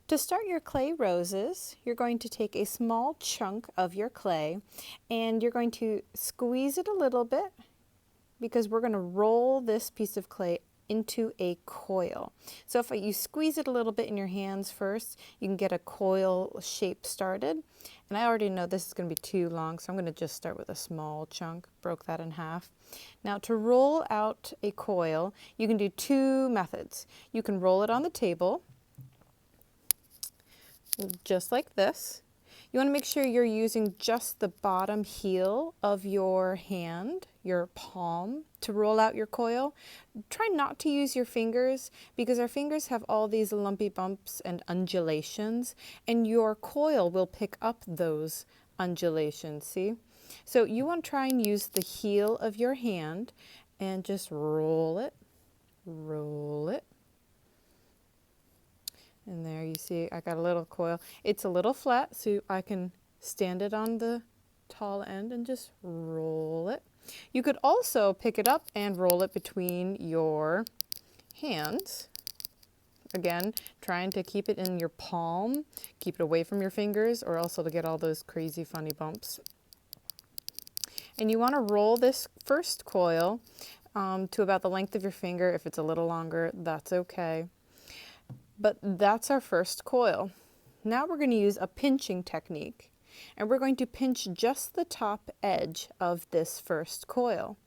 To start your clay roses, you're going to take a small chunk of your clay and you're going to squeeze it a little bit because we're going to roll this piece of clay into a coil. So if you squeeze it a little bit in your hands first, you can get a coil shape started. And I already know this is going to be too long, so I'm going to just start with a small chunk, broke that in half. Now to roll out a coil, you can do two methods. You can roll it on the table, just like this. You want to make sure you're using just the bottom heel of your hand, your palm, to roll out your coil. Try not to use your fingers because our fingers have all these lumpy bumps and undulations, and your coil will pick up those undulations, see? So you want to try and use the heel of your hand and just roll it, roll it. And there you see I got a little coil. It's a little flat, so I can stand it on the tall end and just roll it. You could also pick it up and roll it between your hands. Again, trying to keep it in your palm, keep it away from your fingers, or else it'll get all those crazy funny bumps. And you want to roll this first coil to about the length of your finger. If it's a little longer, that's okay. But that's our first coil. Now we're going to use a pinching technique, and we're going to pinch just the top edge of this first coil.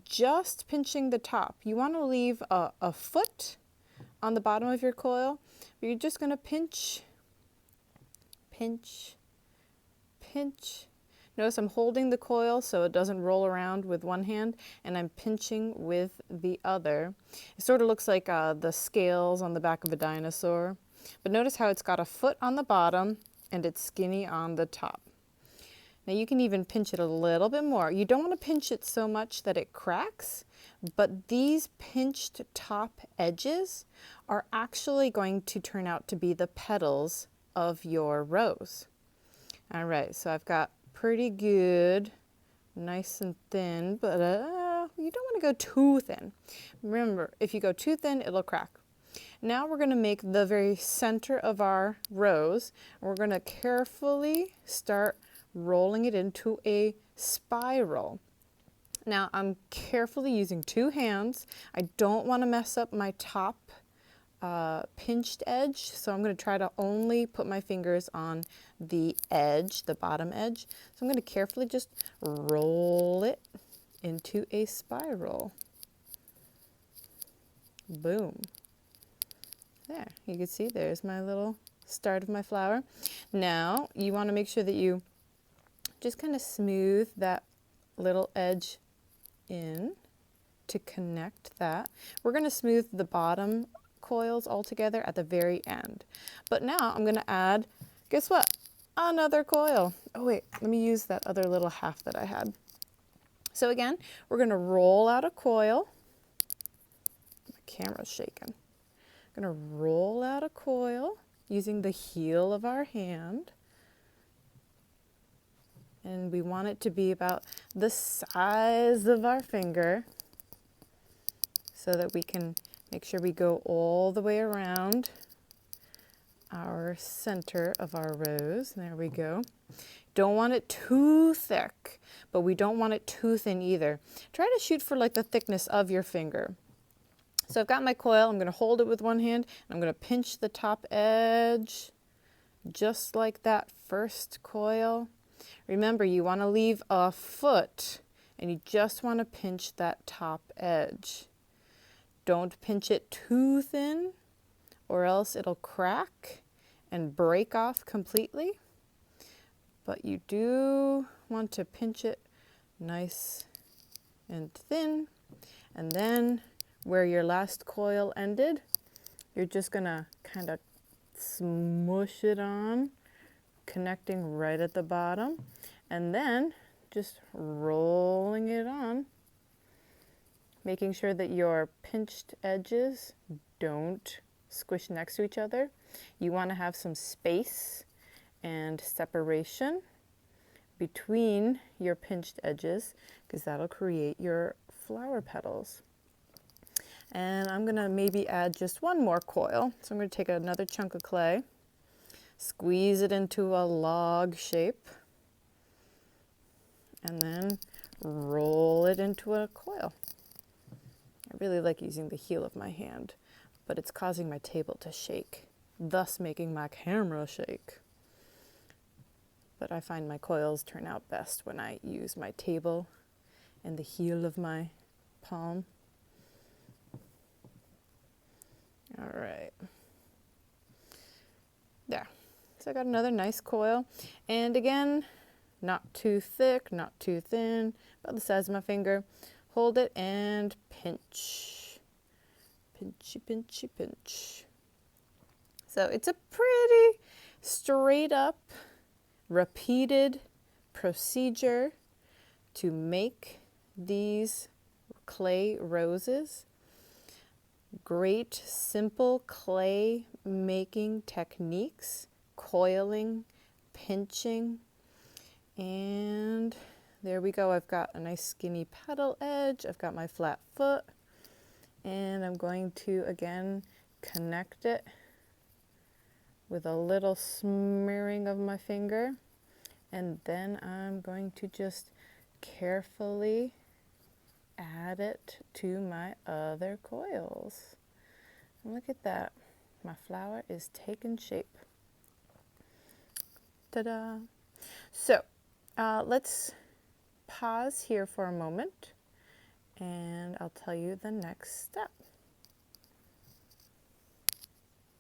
Just pinching the top. You want to leave a foot on the bottom of your coil, but you're just going to pinch, pinch, pinch. Notice I'm holding the coil so it doesn't roll around with one hand, and I'm pinching with the other. It sort of looks like the scales on the back of a dinosaur. But notice how it's got a foot on the bottom and it's skinny on the top. Now you can even pinch it a little bit more. You don't want to pinch it so much that it cracks, but these pinched top edges are actually going to turn out to be the petals of your rose. All right, so I've got pretty good, nice and thin, but you don't want to go too thin. Remember, if you go too thin, it'll crack. Now we're going to make the very center of our rose. We're going to carefully start rolling it into a spiral. Now I'm carefully using two hands. I don't want to mess up my top pinched edge, so I'm going to try to only put my fingers on the edge, the bottom edge. So I'm going to carefully just roll it into a spiral. Boom. There, you can see there's my little start of my flower. Now you want to make sure that you just kind of smooth that little edge in to connect that. We're going to smooth the bottom coils all together at the very end. But now I'm going to add, guess what? Another coil. Oh wait, let me use that other little half that I had. So again, we're going to roll out a coil. My camera's shaking. I'm going to roll out a coil using the heel of our hand. And we want it to be about the size of our finger so that we can make sure we go all the way around our center of our rose. There we go. Don't want it too thick, but we don't want it too thin either. Try to shoot for like the thickness of your finger. So I've got my coil. I'm going to hold it with one hand. And I'm going to pinch the top edge just like that first coil. Remember, you want to leave a foot and you just want to pinch that top edge. Don't pinch it too thin or else it'll crack and break off completely. But you do want to pinch it nice and thin. And then where your last coil ended, you're just going to kind of smush it on, connecting right at the bottom, and then just rolling it on, making sure that your pinched edges don't squish next to each other. You want to have some space and separation between your pinched edges because that'll create your flower petals. And I'm going to maybe add just one more coil. So I'm going to take another chunk of clay. squeeze it into a log shape, and then roll it into a coil. I really like using the heel of my hand, but it's causing my table to shake, thus making my camera shake. But I find my coils turn out best when I use my table and the heel of my palm. All right. There. So I got another nice coil. And again, not too thick, not too thin, about the size of my finger. Hold it and pinch. Pinchy, pinchy, pinch. So it's a pretty straight up, repeated procedure to make these clay roses. Great simple clay making techniques, coiling, pinching, and there we go. I've got a nice skinny petal edge. I've got my flat foot, and I'm going to again connect it with a little smearing of my finger, and then I'm going to just carefully add it to my other coils. And look at that. My flower is taking shape. Ta-da! So let's pause here for a moment and I'll tell you the next step.